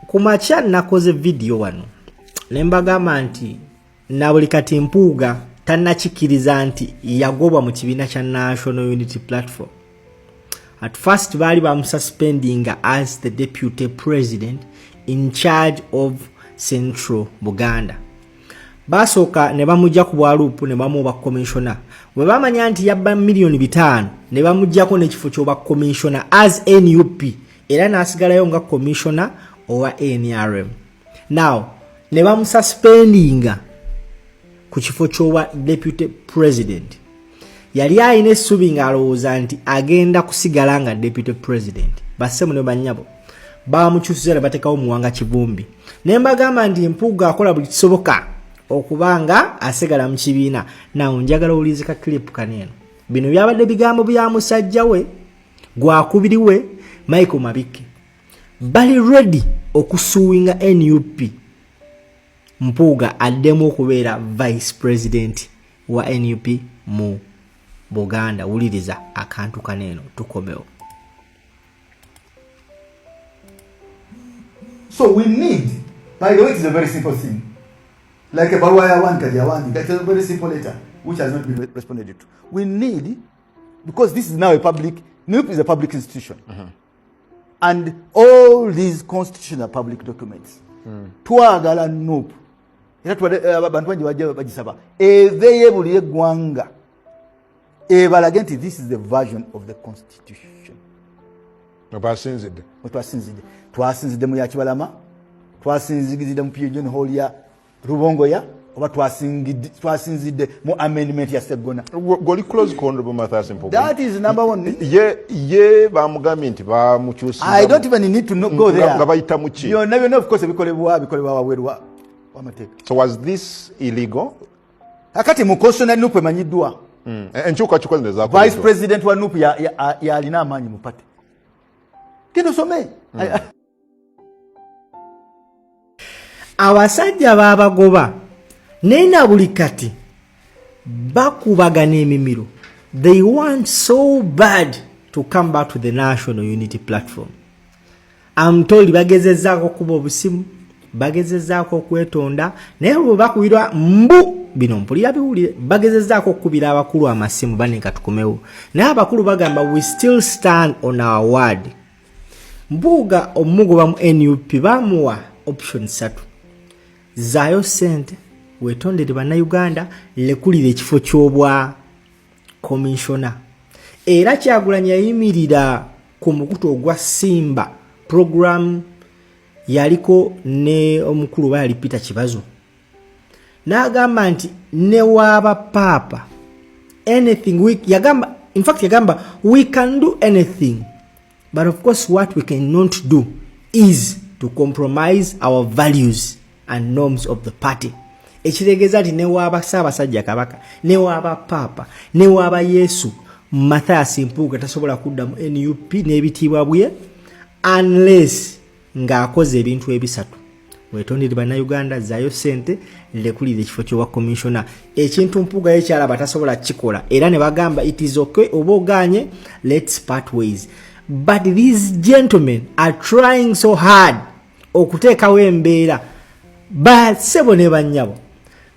Kumacha nakoze video wano nembagamba nti nabuli kati Mpuuga tannakikiriza nti yagobwa mu kibiina kya National Unity Platform. At first bali bamususpending as the deputy president in charge of Central Buganda. Basoka ne bamujja ku bwalupu ne bamuwa commissioner. Bwe bamanya nti yabba milioni 5 ne bamujjako n'ekifo ky'oba commissioner as NUP era n'asigalayo nga commissioner owa NRM. Now ne bamususpendinga ku kifo ky'owa deputy president. Yali ayina essuubi ng'alowooza nti agenda kusigala nga deputy president. Bassemu ne bannyabo bamukyusiza ne bateekawo Muwanga Kivumbi. Ne mbagamba nti Mpuuga akola buli kisoboka okubanga asigala mu kibiina. Nawo njagala owulizika clip kaneeno. Bino byabadde bigambo bya musajja we gwakubiri we Michael Mabike. Bali ready okusuwinga NUP Mpuuga addemu okubeera vice president wa NUP mu Buganda. Wuliriza akantu kaneeno tukomewo. So we need, by the way, it's a very simple thing. Like a Bawaya one, Kadiawani, that's a very simple letter, which has not been responded to. We need, because this is now a public, NUP is a public institution. And all these constitutional public documents, twagala NUP, abantu bangi bajja bagisaba eveyebuli eggwanga ebalaga nti this is the version of the constitution. Twasinzidde mu Yakibalama, twasinzigizidde mu Pigeon Hall ya Rubongoya, oba twasinzidde mu amendment ya Segona. Goli close ko Honorable Mathias Mpuuga. That is number one. Ye bamugambye nti bamukyusiza. I don't even need to go there. Nga bayita mu ki? No, of course bikolebwa waweru wa mateeka. So was this illegal? Akati mu constitutional NUP emanyiddwa. Enkyukakyuka zino za Vice President wa NUP yalina amaanyi mu party. Kino some. Abasajja babagoba nena buli kati bakubagana emimiro. They want so bad to come back to the National Unity Platform. I'm told bagezezzaako kuba obusimu, bagezezzaako okwetonda, naye bwe bakubirwa mbu bino mpulira biwulire, bagezezzaako okubira abakulu amasimu baneka tukomewo. Naye abakulu bagamba we still stand on our word. Mpuuga omugoba mu NUP bamuwa option 3. Zaayo sente wetondere bannayuganda lekulira ekifo ky'obwa commissioner. Era Kyagulanyi yayimirira ku mukutu ogwa Simba program yaliko ne omukulu baali Peter Kibazo. N'agamba nti ne waaba papa anything yagamba we can do anything, but of course what we cannot do is to compromise our values and norms of the party. Ekiregeeza nti ne waaba Ssaabasajja Kabaka, ne waaba papa, ne waaba Yesu, Mathias Mpuuga tasobola kudda mu NUP n'ebitiibwa bye unless ng'akoze ebintu ebisatu. Wetondere bannayuganda, zaayo sente, lekulira ekifo ky'obwa commissioner. Ekintu Mpuuga yekyalaba tasobola kikola era ne bagamba it is okay oba oganye, let's part ways. But these gentlemen are trying so hard okuteekawo embeera. But sebo ne bannyabo,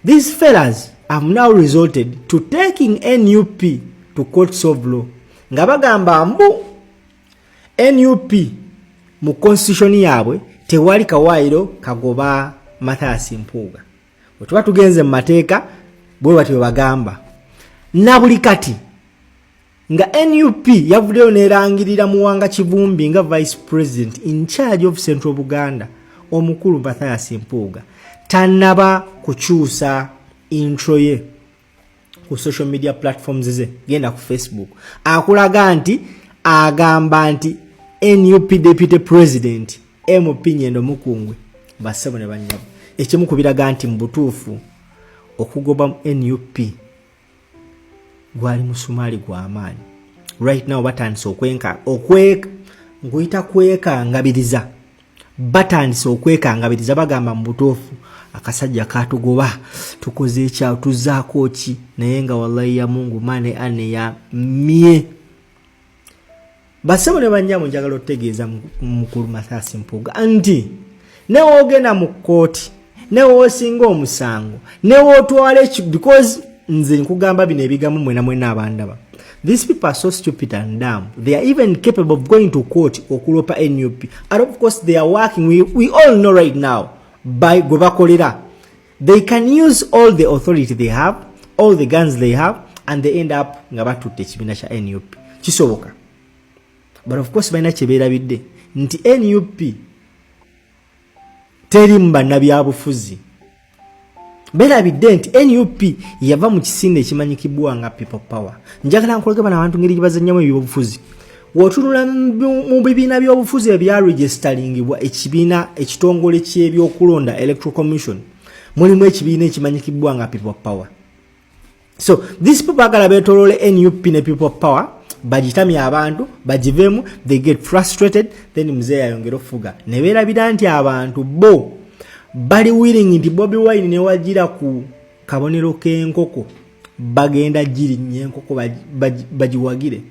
these fellas have now resorted to taking NUP to courts of law. Nga bagamba mbu NUP mu constitution yaabwe tewali kawairo kagoba Mathias Mpuuga. Bwe tugenze mu mateeka bwe batyo bagamba. Na buli kati nga NUP yavuddeyo nerangirira Muwanga Kivumbi nga vice president in charge of Central Buganda, omukulu Mathias Mpuuga tannaba kukyusa intro ye ku social media platforms ze. Genda ku Facebook akulaga nti agamba nti NUP deputy president MP Nyendo Mukungwe bassebo ne bannyabo. Ekimu kubiraga nti mbutuufu okugoba NUP gwali musumaali gwa amaanyi. Right now batandise okwekangabiriza. Batandise okwekangabiriza bagamba mbutuufu akasajja katugoba tukoze ekyawo tuzaako ki naye nga wallahi ya Mungu mane ane ya mie. basebo ne banyamu njagala otegeeza mukulu Mathias Mpuuga nti newe ogenda mu kkooti newe osinga omusango newe otwale because nze nkugamba bino ebigamu mwena abandaba. These people are so stupid and dumb. They are even capable of going to court okulopa NUP. And of course they are working, we all know right now, by Gobakolera. They can use all the authority they have, all the guns they have, and they end up ngabatu techibina cha NUP. Chisoboka. But of course baina chebera bidde. Nti NUP terimba nabyabufuzi. Bela bidde NUP yava mu kisinde ekimanyikibwa nga people power. Njagala nkolege bana abantu ngiri bazanyamu ebyobufuzi. Wotunula mu bibiina by'obufuzi ebya registeringibwa ekibiina ekitongole ky'ebyokulonda Electoral Commission. Mulimu ekibiina ekimanyikibwa nga people power. So these people agala betolole NUP ne people power bajitamya abantu bajivemu, they get frustrated, then mzee ayongera ofuga. Nebera bidanti abantu bo bali willing nti Bobi Wine ne wajira ku kabonero k'enkoko bagenda jiri nyenkoko bajiwagire.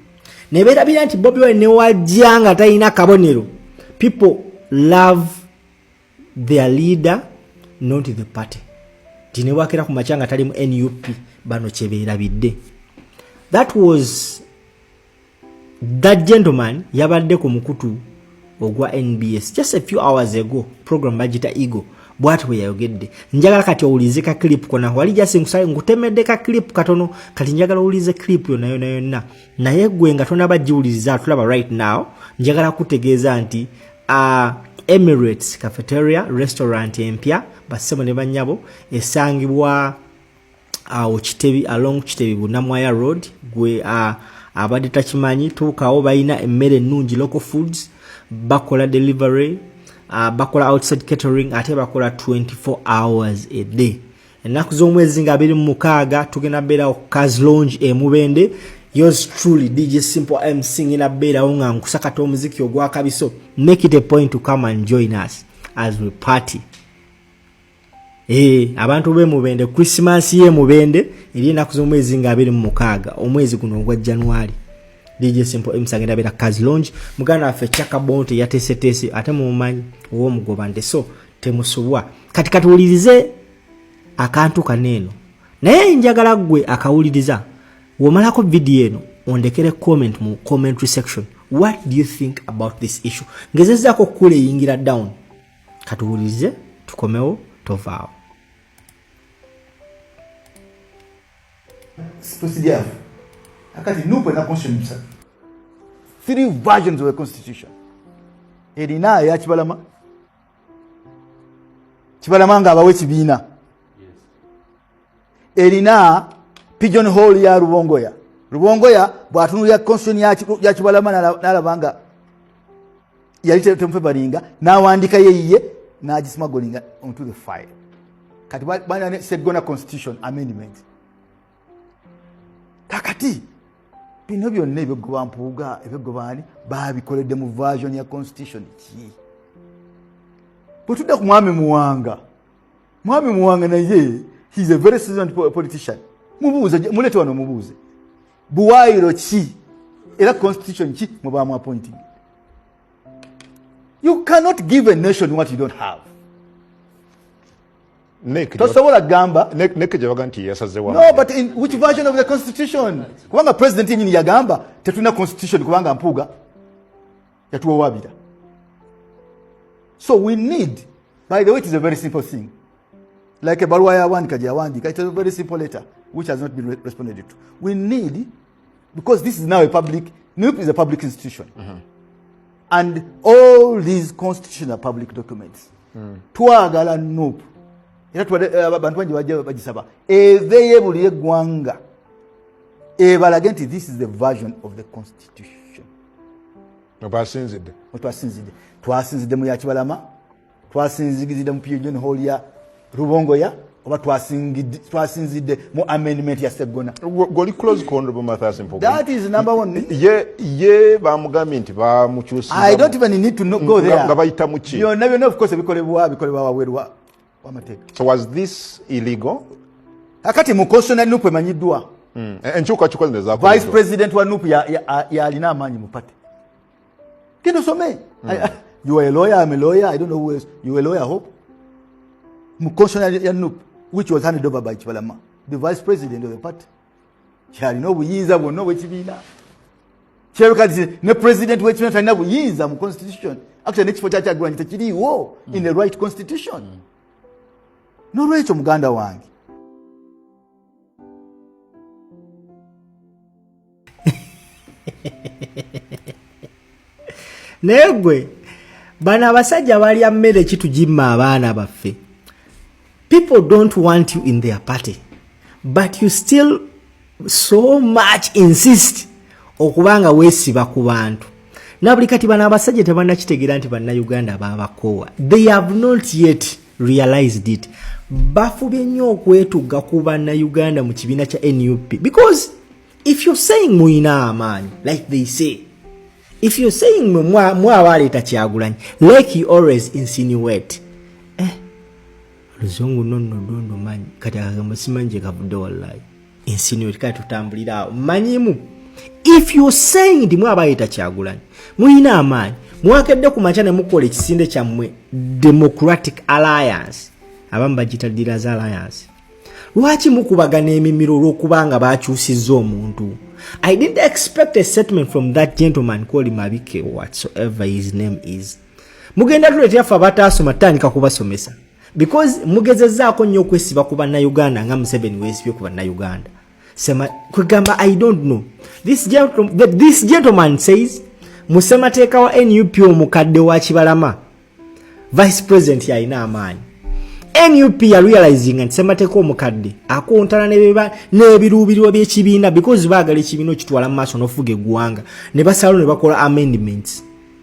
Nebera bidanti Bobi Wine ne wajanga taina kabonero. People love their leader, not the party. Tine wakira ku machanga tali mu NUP bano chebera bidde. That was that gentleman yabadde ku mukutu ogwa NBS just a few hours ago, program bajita Ego bwatu we yayogedde. Njagala kati owulize ka clip kona wali just nkusale ngutemedde ka clip katono kati njagala owulize clip yonna naye gwe nga tona bajiwuliza tulaba right now. Njagala kutegeeza nti Emirates Cafeteria Restaurant empya basemo ne banyabo esangibwa Kitebi along Kitebi Bunamwaya Road gwe abadde takimanyi tuukawo bayina emmere ennungi local foods bakola delivery bakola outside catering ate bakola 24 hours a day. Ennaku z'omwezi nga 26 tugenda beera ku Kaz Lounge Mubende. Yours truly DJ Simple MC ngina beera nga nkusakata omuziki ogwa kabiso. Make it a point to come and join us as we party. Abantu be Mubende Christmas ye Mubende eri ennaku z'omwezi nga 26 omwezi guno ogwa January. DJ Simple MC agenda beera Kaz Lounge muganda affe Chaka Bonte yatese ate mumanyi owo mugobande so temusubwa kati katuwulirize akantu kaneno naye njagala gwe akawuliriza womalako video eno ondekere comment mu commentary section. What do you think about this issue? Ngezezako kule yingira down katuwulirize tukomewo tovao. Procedure. Akati nupo na constitution. 3 versions of the constitution. Erina ya Kibalama. Kibalama nga abawe kibiina. Erina pigeonhole ya Rubongoya. Rubongoya bwatunulya constitution ya Kibalama nalabanga yali temfe balinga nawandika yeyiye nagismagolinga onto the file. Kati bana said gonna constitution amendment. Kakati bino byonna ebyogoba Mpuuga ebyogobani babikoledde mu version ya constitution ki butudda ku Mwami Muwanga naye he's a very seasoned politician. Mubuuze mulete wano mubuuze buwaayiro ki era constitution ki mubamu appointing. You cannot give a nation what you don't have. Tosobola gamba Nek jabaga nti yasazewa. No, but in which version of the constitution? Kubanga president nyini yagamba tetuna constitution kubanga Mpuuga yatuwa wabira. So we need, by the way, it is a very simple thing. Like a baruwa ya wandi kaja wandika, it is a very simple letter which has not been responded to. We need, because this is now a public, NUP is a public institution. And all these constitutions are public documents. Twagala NUP. Abantu bangi bajja bagisaba eveye buli eggwanga ebalage nti this is the version of the constitution. Twasinzidde mu ya Kibalama, twasinzigizidde mu pigeonhole ya Rubongoya, oba twasinzidde mu amendment ya Sseggona. Goli close ko Honorable Mathias Mpuuga. That is number one. Ye bamugambye nti bamukyusiza. I don't even need to go there. Nga bayita mu ki? Byonna of course bikolebwa wawerwa. So was this illegal? Akati mu constitution NUP emanyiddwa. Enkyukakyuka zino zaako. Vice President wa NUP ya alina amaanyi mu party. Genda osome. You are a lawyer, I'm a lawyer, I don't know who else. You are a lawyer, I hope. Mukonsona ya NUP, which was handed over by Chibalama, the vice president of the party. Chari no buyiza bwonna bwekibina. Kyebikati ne president w'ekibiina talina buyiza mu constitution. Actually n'ekifo kyakyaggulanye tekiriiwo in the right constitution. N'olwekyo muganda wange. Negwe bana abasajja balya mmere kitugimma abaana baffe. People don't want you in their party, but you still so much insist okubanga weesiba ku bantu. Nabuli kati bana abasajja tebannakitegeera nti bannayuganda baabakoowa. They have not yet realized it. Bafubye nnyo okwetugga ku bannayuganda mu kibiina kya NUP, because if you're saying muyina amaanyi like they say, if you're saying mwabaleeta Kyagulanyi like you always insinuate, luzungu nondo manyi kati akagamba simanyi gye kavudde wallahi insinuate kati tutambulira awo manyimu. If you're saying ndi mwabaleeta Kyagulanyi muyina amaanyi mwakedde ku makya ne mukola ekisinde kyammwe Democratic Alliance, abamu bagita Leaders Alliance, lwaki mukubagana emimiro olw'okubanga bakyusizza omuntu? I didn't expect a statement from that gentleman called Mabike, whatsoever his name is. Mugenda tuleetera ffe abataasoma tutandika kubasomesa, because mugezezzaako nnyo okwesiba ku bannayuganda nga Museveni weesibye ku bannayuganda. Kwegamba I don't know. This gentleman says musemateeka wa NUP omukadde wa Kibalama vice president yalina amaanyi. NUP ya realizing nti semateeka omukadde akontana n'ebiruubiriro by'ekibiina, because baagala ekibiina okitwala mu maaso n'ofuga eggwanga, ne basalawo ne bakola amendments,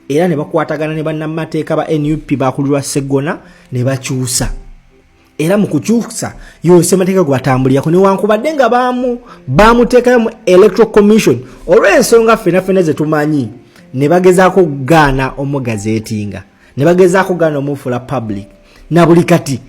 era ne bakwatagana ne bannamateeka ba NUP bakulirwa Sseggona ne bakyusa. Era mu kukyusa yo semateeka gwatambulirako newankubadde nga baamuteekayo mu Electoral Commission olw'ensonga ffenna ze tumanyi, ne bagezaako okugaana omugazeetinga, ne bagezaako okugaana omufuula public, na buli kati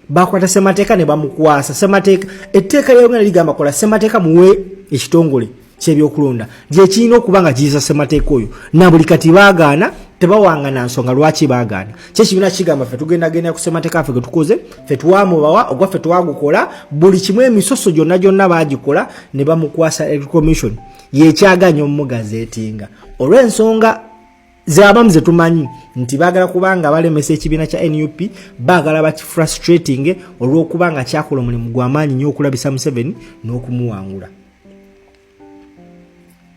bakwata semateeka ne bamukwasa. Semateeka etteeka ly'Uganda ligamba kola semateeka muwe ekitongole ky'ebyokulonda gye kirina okuba nga kiyisa semateeka oyo, na buli kati baagaana, tebawangana nsonga lwaki baagaana. Kyekibiina kigamba ffe tugendagenda ku semateeka ffe ge tukoze, ffe twamubawa ogwa ffe twagukola, buli kimu emisoso gyonna baagikola, ne bamukwasa Electoral Commission yekyaganya omugazeetinga olw'ensonga zabamu ze tumanyi nti baagala kubanga balemesa ekibiina kya NUP, baagala baki frustrating olw'okubanga kyakola omulimu gw'amaanyi nnyo okulabisa Museveni n'okumuwangula.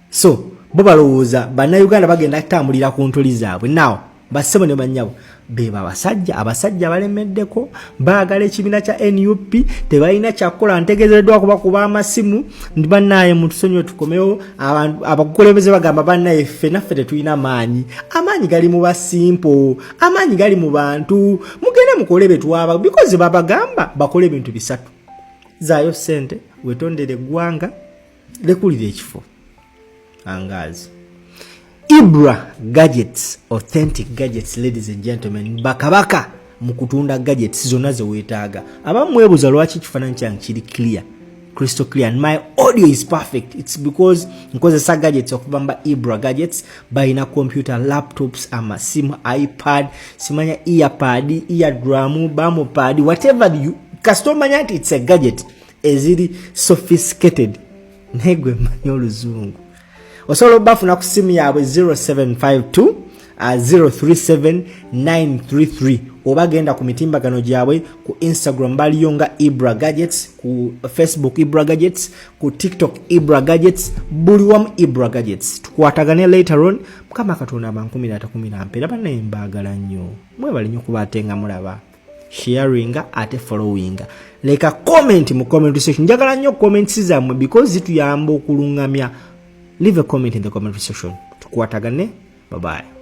So bo balowooza bannayuganda bagenda kutambulira ku ntoli zaabwe. Now bassebo ne bannyabo beba abasajja balemeddeko, baagala ekibiina kya NUP, tebalina kyakola. Ntegeezeddwa kubakuba amasimu ndi bannaye mutusonyiwe tukomewo. Abakulembeze bagamba bannaye ffe naffe tetulina maanyi. Amaanyi gali mu basimpo, amaanyi gali mu bantu, mugende mukole betwaba, because babagamba bakole ebintu bisatu: zaayo ssente, wetondere eggwanga, lekulira ekifo. Angazi Ibra Gadgets, authentic gadgets, ladies and gentlemen. Bakabaka mukutunda gadgets zonna ze weetaaga. Abamwebuza lwaki kifaananyi kyange kiri clear, crystal clear, and my audio is perfect. It's because nkozesa gadgets okubamba Ibra Gadgets. Balina computer, laptops, amasimu, iPad, simanya earpad, eardrum, bamopad, whatever you customer nyati, it's a gadget eziri sophisticated. Negwe manyi oluzungu. Osobola bafuna ku simu yaabwe 0752 037 933, oba genda ku mitimbagano gyabwe ku Instagram baliyo nga Ibra Gadgets, ku Facebook Ibra Gadgets, ku TikTok Ibra Gadgets, buli wamu Ibra Gadgets. Tukwatagane later on. Mukama Katonda abankumirata bannaye mbaagala nnyo, mwebali nnyo kuba ate nga mulaba, sharing ate following. Leka comment mu comment section. Njagala nnyo comments zammwe because zituyamba okulungamya. Leave a comment in the comment section. Tukwatagane. Bye bye.